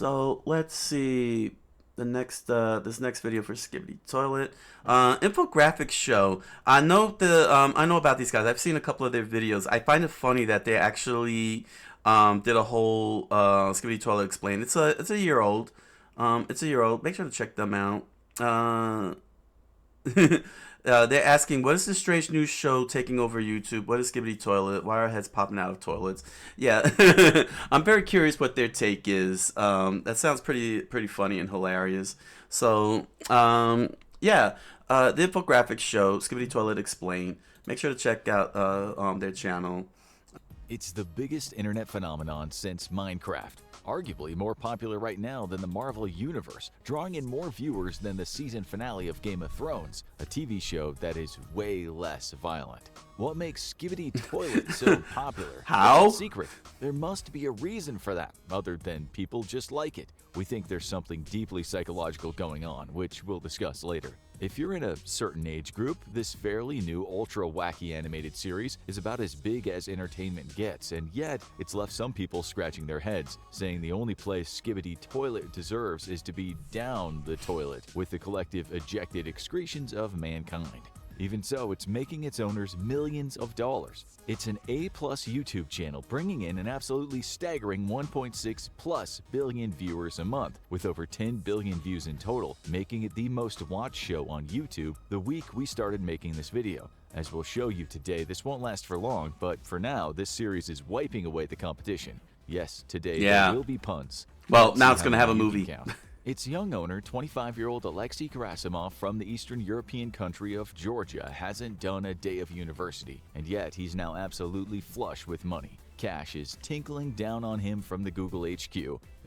So let's see the next this next video for Skibidi Toilet. Infographics Show. I know about these guys. I've seen a couple of their videos. I find it funny that they actually did a whole Skibidi Toilet explain. It's a year old. It's a year old. Make sure to check them out. They're asking, what is this strange new show taking over YouTube? What is Skibidi Toilet? Why are heads popping out of toilets? Yeah, I'm very curious what their take is. That sounds pretty funny and hilarious. So, yeah, the Infographics Show, Skibidi Toilet Explain. Make sure to check out their channel. It's the biggest internet phenomenon since Minecraft. Arguably more popular right now than the Marvel Universe, drawing in more viewers than the season finale of Game of Thrones, a TV show that is way less violent. What makes Skibidi Toilet so popular? How? It's a secret. There must be a reason for that, other than people just like it. We think there's something deeply psychological going on, which we'll discuss later. If you're in a certain age group, this fairly new ultra-wacky animated series is about as big as entertainment gets, and yet it's left some people scratching their heads, saying the only place Skibidi Toilet deserves is to be down the toilet with the collective ejected excretions of mankind. Even so, it's making its owners millions of dollars. It's an A-plus YouTube channel bringing in an absolutely staggering 1.6+ billion viewers a month, with over 10 billion views in total, making it the most watched show on YouTube the week we started making this video. As we'll show you today, this won't last for long, but for now, this series is wiping away the competition. Yes, today there will be puns. Well, now it's going to have a movie. Its young owner, 25-year-old Alexei Gerasimov from the Eastern European country of Georgia, hasn't done a day of university, and yet he's now absolutely flush with money. Cash is tinkling down on him from the Google HQ,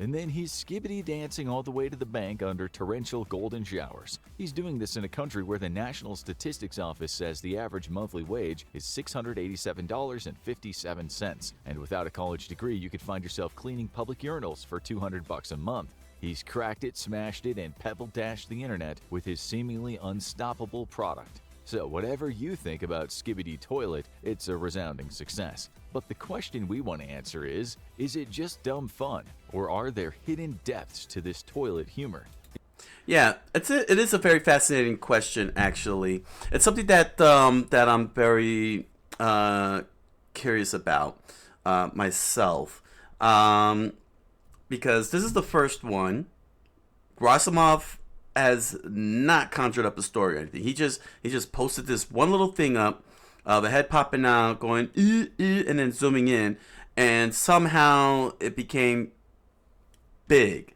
and then he's skibidi dancing all the way to the bank under torrential golden showers. He's doing this in a country where the National Statistics Office says the average monthly wage is $687.57, and without a college degree, you could find yourself cleaning public urinals for $200 a month. He's cracked it, smashed it, and pebble dashed the internet with his seemingly unstoppable product. So whatever you think about Skibidi Toilet, it's a resounding success. But the question we want to answer is it just dumb fun, or are there hidden depths to this toilet humor? Yeah, it is a very fascinating question, actually. It's something that that I'm very curious about myself. Because this is the first one. Gerasimov has not conjured up a story or anything. He just posted this one little thing up, the head popping out, going and then zooming in, and somehow it became big.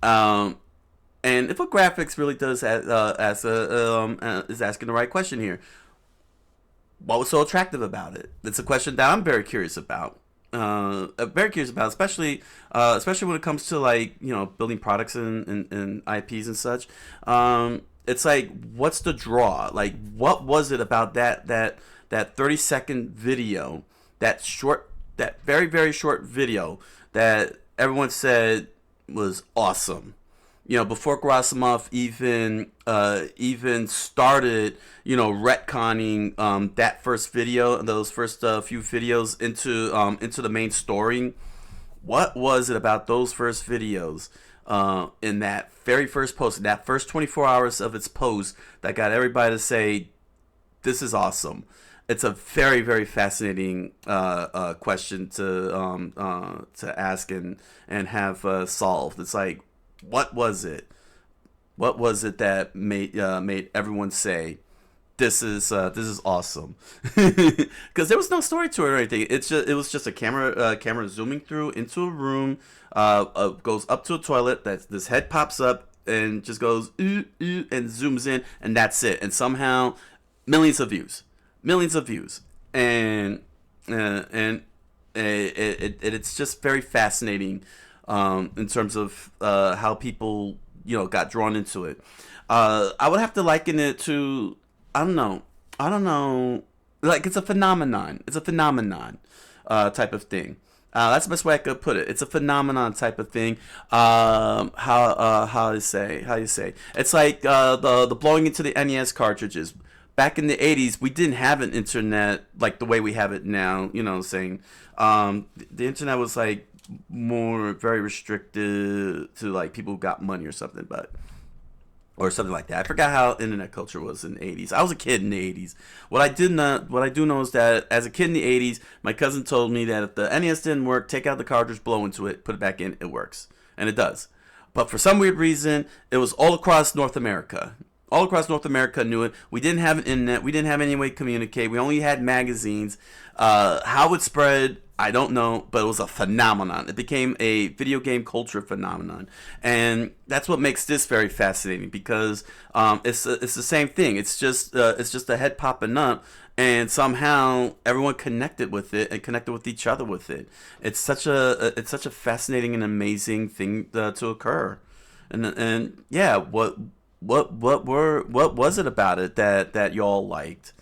And Infographics really does is asking the right question here. What was so attractive about it? It's a question that I'm very curious about. Especially when it comes to, like, you know, building products and IPs and such. It's like, what's the draw? Like, what was it about that 30-second video, that very, very short video that everyone said was awesome? You know, before Gerasimov even started, you know, retconning that first video, those first few videos into the main story. What was it about those first videos in that very first post, in that first 24 hours of its post, that got everybody to say, this is awesome? It's a very, very fascinating question to ask and have solved. It's like, what was it? What was it that made everyone say, this is awesome? Because there was no story to it or anything. It was just a camera zooming through into a room, goes up to a toilet. This head pops up and just goes and zooms in, and that's it. And somehow millions of views, and it's just very fascinating. In terms of how people, you know, got drawn into it. I would have to liken it to, I don't know, like, it's a phenomenon. Type of thing. That's the best way I could put it. It's a phenomenon type of thing. How you say? It's like the blowing into the NES cartridges. Back in the 80s, we didn't have an internet like the way we have it now. You know what I'm saying? The internet was like more very restricted to like people who got money or something, but or something like that. I forgot how internet culture was in the 80s. I was a kid in the 80s. What I do know is that as a kid in the 80s, my cousin told me that if the NES didn't work, take out the cartridge, blow into it, put it back in, it works. And it does. But for some weird reason, it was all across North America. All across North America knew it. We didn't have an internet. We didn't have any way to communicate. We only had magazines. How it spread, I don't know, but it was a phenomenon. It became a video game culture phenomenon, and that's what makes this very fascinating because it's the same thing. It's just a head popping up, and somehow everyone connected with it and connected with each other with it. It's such a fascinating and amazing thing to occur, and yeah, what was it about it that y'all liked?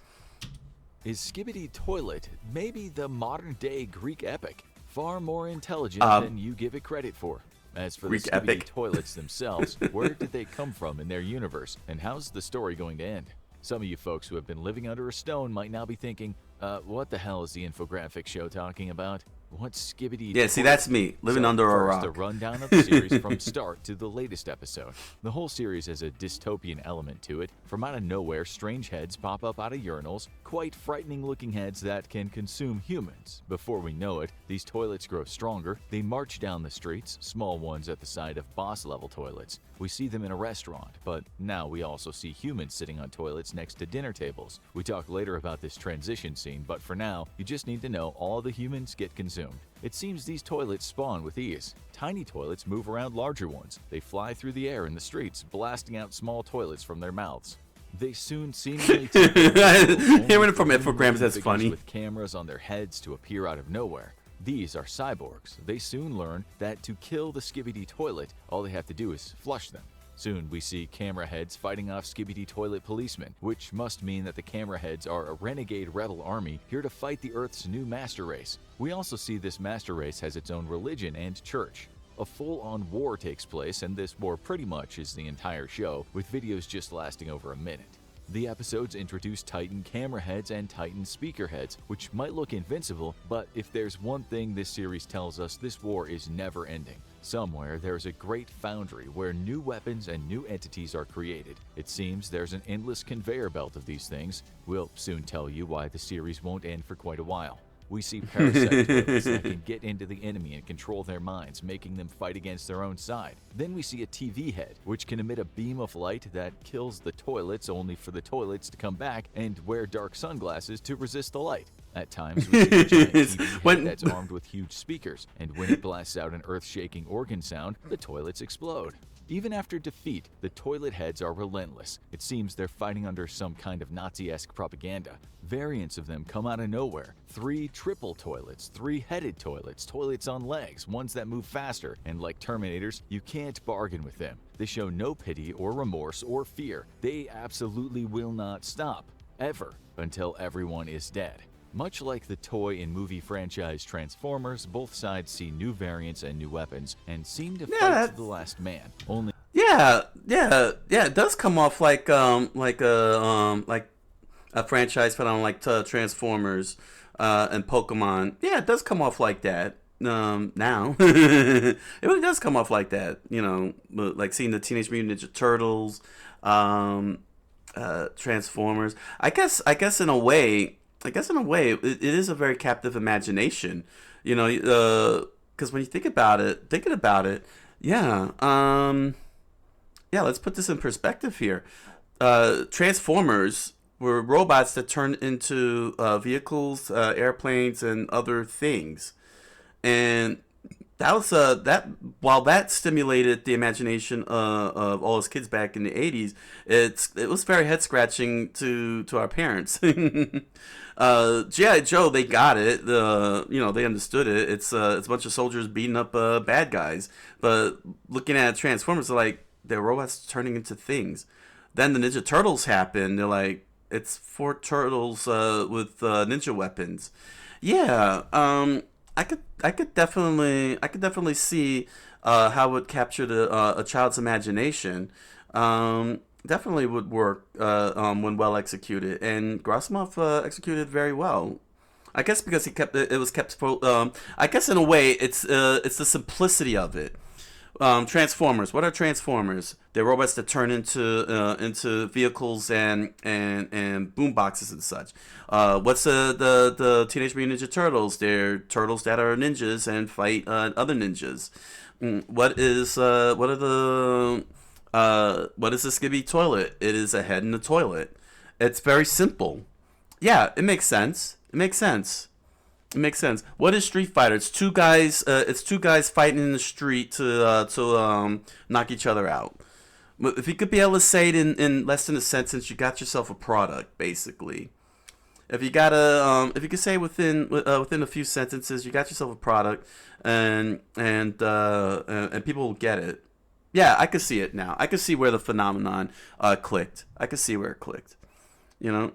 Is Skibidi Toilet maybe the modern-day Greek epic? Far more intelligent than you give it credit for. As for Greek the Skibidi epic. Toilets themselves, where did they come from in their universe, and how's the story going to end? Some of you folks who have been living under a stone might now be thinking, what the hell is the Infographics Show talking about? What's Skibidi? Yeah, see, that's me, living under a rock. First, a rundown of the series from start to the latest episode. The whole series has a dystopian element to it. From out of nowhere, strange heads pop up out of urinals, quite frightening-looking heads that can consume humans. Before we know it, these toilets grow stronger. They march down the streets, small ones at the side of boss-level toilets. We see them in a restaurant, but now we also see humans sitting on toilets next to dinner tables. We talk later about this transition scene, but for now, you just need to know all the humans get consumed. It seems these toilets spawn with ease. Tiny toilets move around larger ones. They fly through the air in the streets, blasting out small toilets from their mouths. They soon seemingly take Hearing it from infograms, that's funny. With cameras on their heads to appear out of nowhere. These are cyborgs. They soon learn that to kill the Skibidi toilet, all they have to do is flush them. Soon we see camera heads fighting off Skibidi toilet policemen, which must mean that the camera heads are a renegade rebel army here to fight the Earth's new master race. We also see this master race has its own religion and church. A full-on war takes place, and this war pretty much is the entire show, with videos just lasting over a minute. The episodes introduce Titan camera heads and Titan speaker heads, which might look invincible, but if there's one thing this series tells us, this war is never ending. Somewhere there's a great foundry where new weapons and new entities are created. It seems there's an endless conveyor belt of these things. We'll soon tell you why the series won't end for quite a while. We see parasite toilets that can get into the enemy and control their minds, making them fight against their own side. Then we see a TV head, which can emit a beam of light that kills the toilets, only for the toilets to come back and wear dark sunglasses to resist the light. At times, we see a giant TV head that's armed with huge speakers, and when it blasts out an earth-shaking organ sound, the toilets explode. Even after defeat, the toilet heads are relentless. It seems they're fighting under some kind of Nazi-esque propaganda. Variants of them come out of nowhere. 3 triple toilets, 3-headed toilets, toilets on legs, ones that move faster, and like Terminators, you can't bargain with them. They show no pity or remorse or fear. They absolutely will not stop, ever, until everyone is dead. Much like the toy and movie franchise Transformers, both sides see new variants and new weapons and seem to fight to the last man. Only it does come off like a franchise put on like Transformers and Pokemon. Yeah, it does come off like that. Now it really does come off like that. You know, like seeing the Teenage Mutant Ninja Turtles, Transformers. I guess in a way, it is a very captive imagination, you know, because when you thinking about it, let's put this in perspective here. Transformers were robots that turned into vehicles, airplanes, and other things, and that was while that stimulated the imagination of all us kids back in the 80s, it was very head scratching to our parents. G.I. Joe, they got it. They understood it. It's a bunch of soldiers beating up bad guys. But looking at Transformers, they're robots turning into things. Then the Ninja Turtles happen. They're like, it's 4 turtles with ninja weapons. Yeah. I could definitely see how it captured a child's imagination. Definitely would work when well executed, and Grasimov executed very well. I guess because it was kept. I guess in a way, it's the simplicity of it. Transformers. What are Transformers? They're robots that turn into vehicles and boom boxes and such. What's the Teenage Mutant Ninja Turtles? They're turtles that are ninjas and fight other ninjas. What is the Skibidi toilet? It is a head in the toilet. It's very simple. Yeah, it makes sense. It makes sense. It makes sense. What is Street Fighter? It's two guys. It's two guys fighting in the street to knock each other out. If you could be able to say it in less than a sentence, you got yourself a product, basically. If you could say within a few sentences, you got yourself a product, and people will get it. Yeah, I could see it now. I could see where the phenomenon clicked. I could see where it clicked. You know.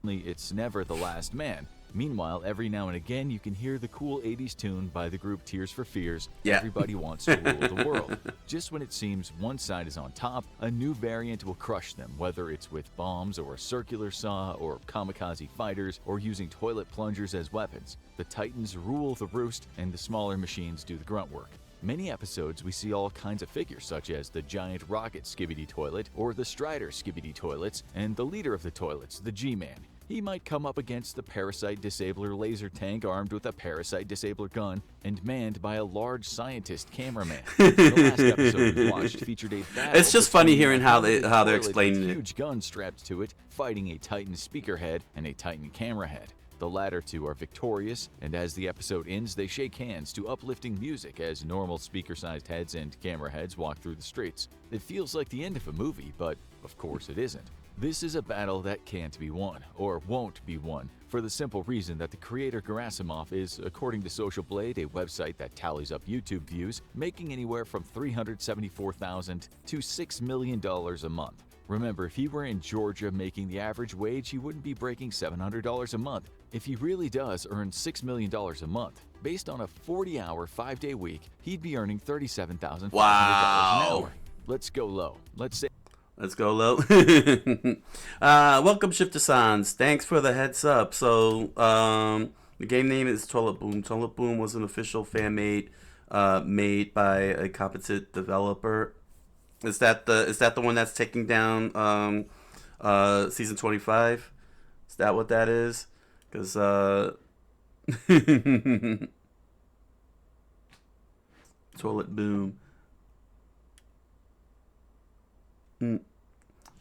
It's never the last man. Meanwhile, every now and again, you can hear the cool 80s tune by the group Tears for Fears, yeah. Everybody Wants to Rule the World. Just when it seems one side is on top, a new variant will crush them, whether it's with bombs or a circular saw or kamikaze fighters or using toilet plungers as weapons. The Titans rule the roost and the smaller machines do the grunt work. Many episodes we see all kinds of figures such as the giant rocket Skibidi toilet or the Strider Skibidi toilets and the leader of the toilets, the G-Man. He might come up against the Parasite Disabler laser tank armed with a Parasite Disabler gun and manned by a large scientist cameraman. The last episode we watched featured a battle. It's just funny hearing how they're explaining it. A huge gun strapped to it, fighting a Titan speaker head and a Titan camera head. The latter two are victorious, and as the episode ends, they shake hands to uplifting music as normal speaker-sized heads and camera heads walk through the streets. It feels like the end of a movie, but of course it isn't. This is a battle that can't be won, or won't be won, for the simple reason that the creator Gerasimov is, according to Social Blade, a website that tallies up YouTube views, making anywhere from $374,000 to $6 million a month. Remember, if he were in Georgia making the average wage, he wouldn't be breaking $700 a month. If he really does earn $6 million a month, based on a 40-hour, 5-day week, he'd be earning $37,500 an hour. Let's go low. Let's go low. Welcome, Shifter-sans. Thanks for the heads up. So, the game name is Toilet Boom. Toilet Boom was an official fan made by a competent developer. Is that the one that's taking down season 25? Is that what that is? Because Toilet Boom.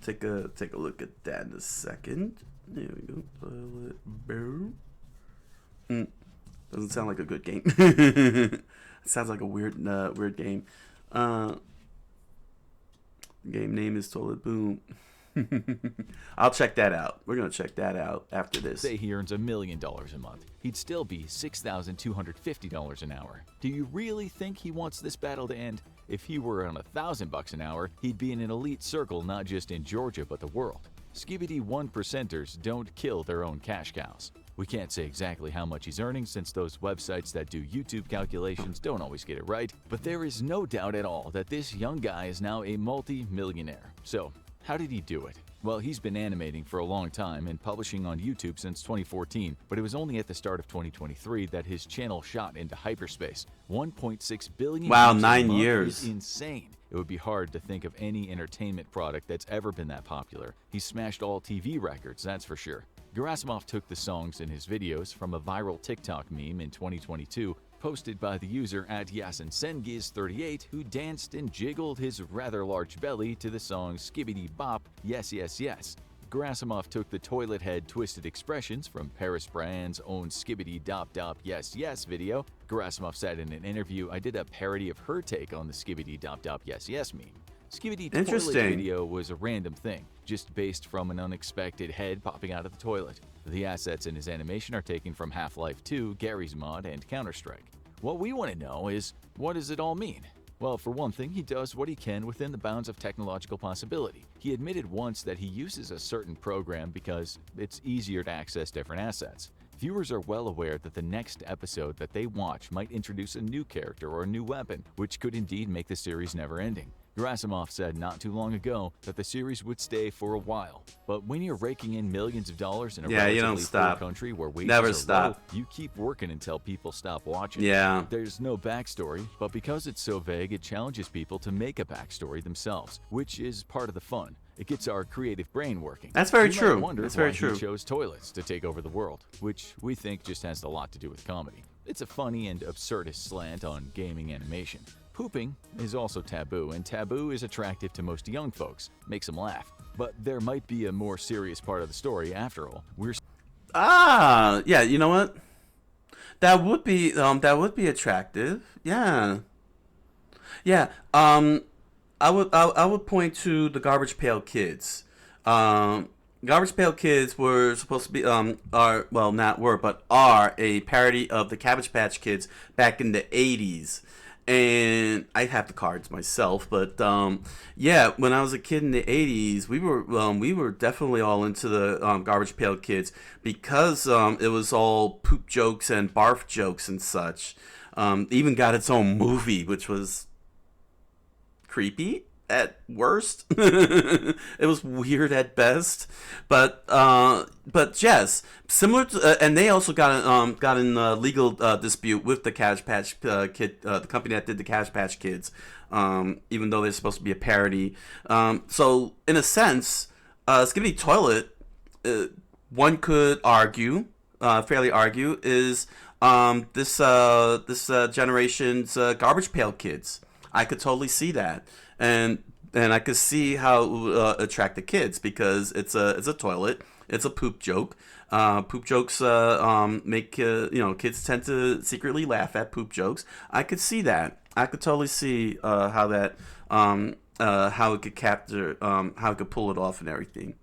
Take a look at that in a second. There we go. Toilet Boom. Doesn't sound like a good game. It sounds like a weird game. Game name is Toilet Boom. I'll check that out. We're gonna check that out after this. Say he earns $1 million a month. He'd still be $6,250 an hour. Do you really think he wants this battle to end? If he were on $1,000 an hour, he'd be in an elite circle not just in Georgia but the world. Skibidi 1%ers don't kill their own cash cows. We can't say exactly how much he's earning since those websites that do YouTube calculations don't always get it right, but there is no doubt at all that this young guy is now a multi-millionaire. So, how did he do it? Well, he's been animating for a long time and publishing on YouTube since 2014, but it was only at the start of 2023 that his channel shot into hyperspace. 1.6 billion wow, views 9 years. Is insane. It would be hard to think of any entertainment product that's ever been that popular. He smashed all TV records, that's for sure. Gerasimov took the songs in his videos from a viral TikTok meme in 2022 posted by the user at YasinSengiz38, who danced and jiggled his rather large belly to the song Skibidi Bop, Yes Yes Yes. Gerasimov took the toilet head twisted expressions from Paris Brand's own Skibidi Dop Dop Yes Yes video. Gerasimov said in an interview, "I did a parody of her take on the Skibidi Dop Dop Yes Yes meme." Skibidi toilet video was a random thing, just based from an unexpected head popping out of the toilet. The assets in his animation are taken from Half-Life 2, Gary's Mod, and Counter-Strike. What we want to know is, what does it all mean? Well, for one thing, he does what he can within the bounds of technological possibility. He admitted once that he uses a certain program because it's easier to access different assets. Viewers are well aware that the next episode that they watch might introduce a new character or a new weapon, which could indeed make the series never-ending. Gerasimov said not too long ago that the series would stay for a while. But when you're raking in millions of dollars in a Yeah, you don't relatively poor stop. country where wages Never are stop. low, you keep working until people stop watching. Yeah. There's no backstory, but because it's so vague, it challenges people to make a backstory themselves, which is part of the fun. It gets our creative brain working. That's very You might true. wonder That's why very he true. chose toilets to take over the world, which we think just has a lot to do with comedy. It's a funny and absurdist slant on gaming animation. Pooping is also taboo, and taboo is attractive to most young folks, makes them laugh. But there might be a more serious part of the story after all. Yeah, you know what? That would be attractive. Yeah. Yeah. I would point to the Garbage Pail Kids. Garbage Pail Kids were supposed to be are a parody of the Cabbage Patch Kids back in the 80s. And I have the cards myself, but yeah, when I was a kid in the 80s, we were definitely all into the Garbage Pail Kids because it was all poop jokes and barf jokes and such. Even got its own movie, which was creepy at worst. It was weird at best, but yes, similar to, and they also got in a legal dispute with the Cabbage Patch Kid, the company that did the Cabbage Patch Kids, even though they're supposed to be a parody. So in a sense, Skibidi Toilet, one could argue, fairly argue, is this generation's Garbage Pail Kids. I could totally see that, and I could see how it would attract the kids because it's a toilet, it's a poop joke. Poop jokes make kids tend to secretly laugh at poop jokes. I could see that. I could totally see how that how it could capture how it could pull it off and everything.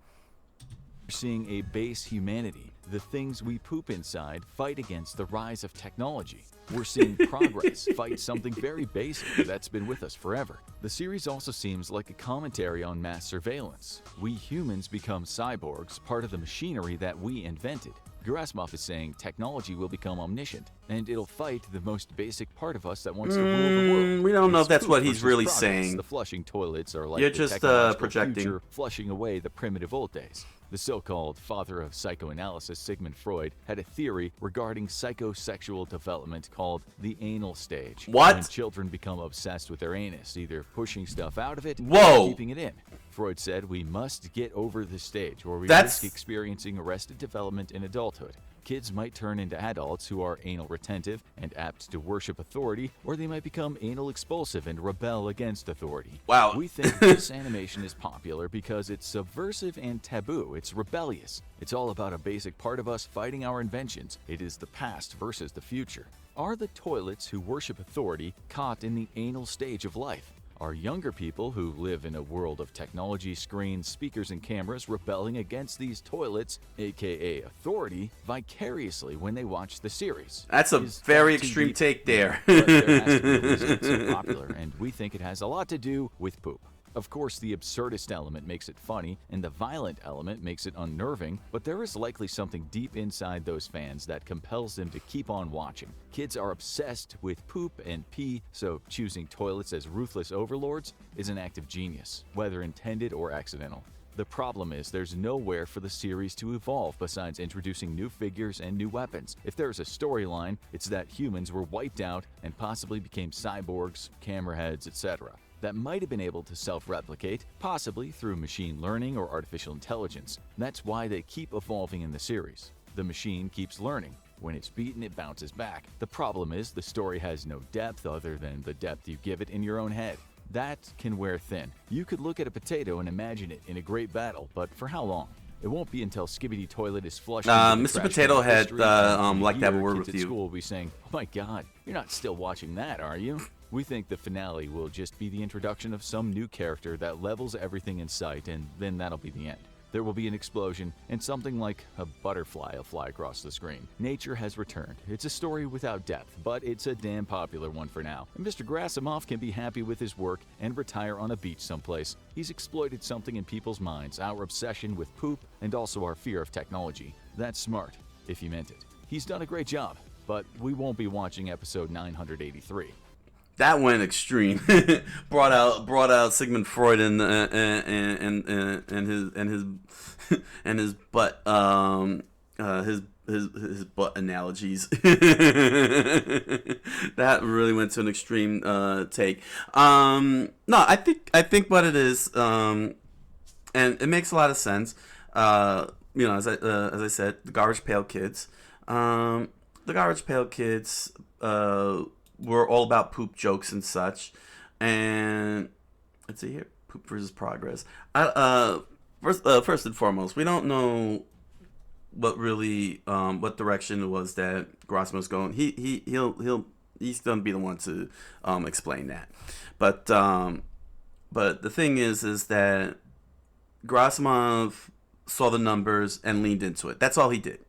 Seeing a base humanity, the things we poop inside fight against the rise of technology. We're seeing progress fight something very basic that's been with us forever. The series also seems like a commentary on mass surveillance. We humans become cyborgs, part of the machinery that we invented. Gerasimov is saying technology will become omniscient, and it'll fight the most basic part of us that wants to rule the world. We don't know if It's that's poop what he's versus really progress. saying. The flushing toilets are like You're the just, technological projecting. future flushing away the primitive old days. The so-called father of psychoanalysis, Sigmund Freud, had a theory regarding psychosexual development called the anal stage. What? When children become obsessed with their anus, either pushing stuff out of it Whoa. or keeping it in. Freud said we must get over this stage or we That's- risk experiencing arrested development in adulthood. Kids might turn into adults who are anal retentive and apt to worship authority, or they might become anal expulsive and rebel against authority. Wow. We think this animation is popular because it's subversive and taboo. It's rebellious. It's all about a basic part of us fighting our inventions. It is the past versus the future. Are the toilets who worship authority caught in the anal stage of life? Are younger people who live in a world of technology, screens, speakers, and cameras rebelling against these toilets, aka authority, vicariously when they watch the series? That's a Is very that too extreme deep? take there. But there has to be a reason it's so popular, and we think it has a lot to do with poop. Of course, the absurdist element makes it funny, and the violent element makes it unnerving, but there is likely something deep inside those fans that compels them to keep on watching. Kids are obsessed with poop and pee, so choosing toilets as ruthless overlords is an act of genius, whether intended or accidental. The problem is there's nowhere for the series to evolve besides introducing new figures and new weapons. If there's a storyline, it's that humans were wiped out and possibly became cyborgs, camera heads, etc. that might have been able to self-replicate, possibly through machine learning or artificial intelligence. That's why they keep evolving in the series. The machine keeps learning. When it's beaten, it bounces back. The problem is the story has no depth other than the depth you give it in your own head. That can wear thin. You could look at a potato and imagine it in a great battle, but for how long? It won't be until Skibidi Toilet is flushed into the Mr. trash Potato can of Head, history and in like to have a year, word kids with at you. School will be saying, "Oh my God, you're not still watching that, are you?" We think the finale will just be the introduction of some new character that levels everything in sight, and then that'll be the end. There will be an explosion, and something like a butterfly will fly across the screen. Nature has returned. It's a story without depth, but it's a damn popular one for now. And Mr. Gerasimov can be happy with his work and retire on a beach someplace. He's exploited something in people's minds, our obsession with poop and also our fear of technology. That's smart, if he meant it. He's done a great job, but we won't be watching episode 983. that went extreme. brought out Sigmund Freud and his and his butt his butt analogies. That really went to an extreme take. No, I think what it is, and it makes a lot of sense. As I said, the Garbage Pail Kids. The Garbage Pail Kids were all about poop jokes and such. And let's see here, poop versus progress. First and foremost, we don't know what direction it was that Grossman was going. He's gonna be the one to explain that. But the thing is that Gerasimov saw the numbers and leaned into it. That's all he did.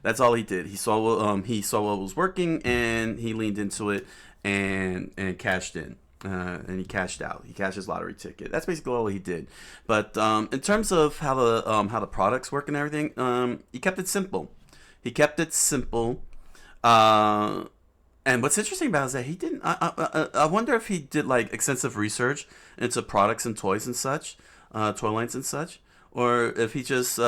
He saw what was working, and he leaned into it and cashed in. And he cashed out. He cashed his lottery ticket. That's basically all he did. But in terms of how the products work and everything, he kept it simple. And what's interesting about it is that he didn't. I wonder if he did like extensive research into products and toys and such, toy lines and such, or if he just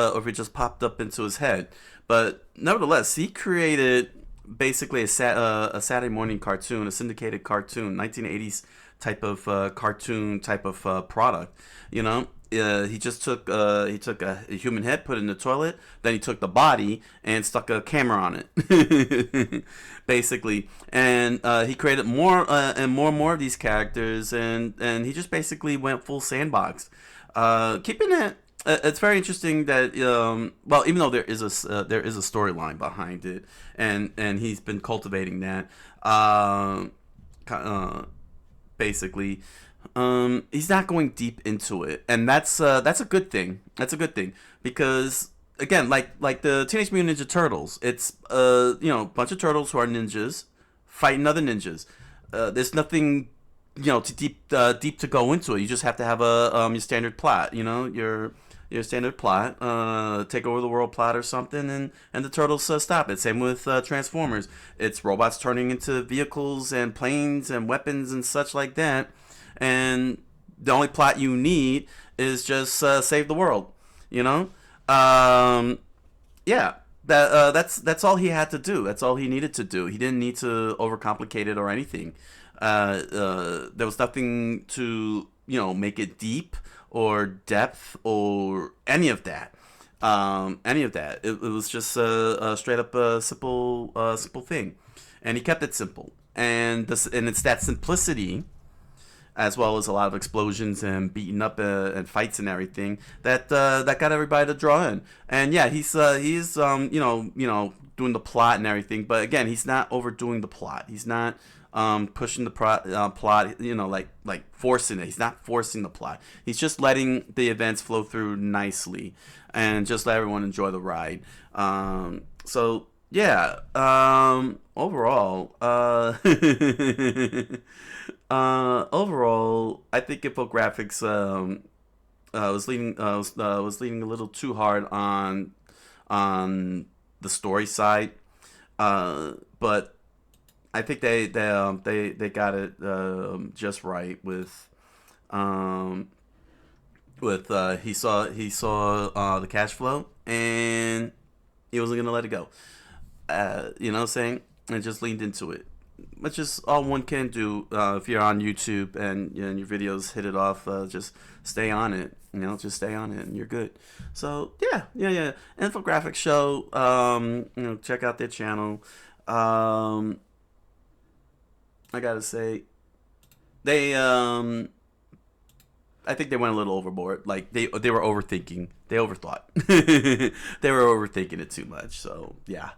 popped up into his head. But nevertheless, he created basically a Saturday morning cartoon, a syndicated cartoon, 1980s type of cartoon type of product. He just took a human head, put it in the toilet, then he took the body and stuck a camera on it, basically. And he created more and more of these characters, and he just basically went full sandbox, keeping it. It's very interesting that even though there is a storyline behind it, and he's been cultivating that, basically, he's not going deep into it, and that's a good thing. That's a good thing, because again, like the Teenage Mutant Ninja Turtles, it's a bunch of turtles who are ninjas fighting other ninjas. There's nothing too deep to go into it. You just have to have your standard plot. Your standard plot, take over the world plot or something, and the turtles stop it. Same with Transformers. It's robots turning into vehicles and planes and weapons and such like that. And the only plot you need is just save the world. That's all he had to do. That's all he needed to do. He didn't need to overcomplicate it or anything. There was nothing to make it deep or depth or any of that. It was just a straight up simple thing, and he kept it simple. And it's that simplicity, as well as a lot of explosions and beating up and fights and everything, that got everybody to draw in. And yeah, he's doing the plot and everything, but again, he's not overdoing the plot. He's not pushing the plot, like forcing it. He's not forcing the plot. He's just letting the events flow through nicely, and just let everyone enjoy the ride. So yeah, overall, I think Infographics was leaning a little too hard on the story side, but I think they got it just right with he saw the cash flow, and he wasn't gonna let it go. What I'm saying? And just leaned into it, which is all one can do if you're on YouTube and your videos hit it off. Just stay on it, just stay on it, and you're good. So yeah. Infographics Show. Check out their channel. I gotta say, they I think they went a little overboard. Like they were overthinking. They overthought. They were overthinking it too much. So yeah.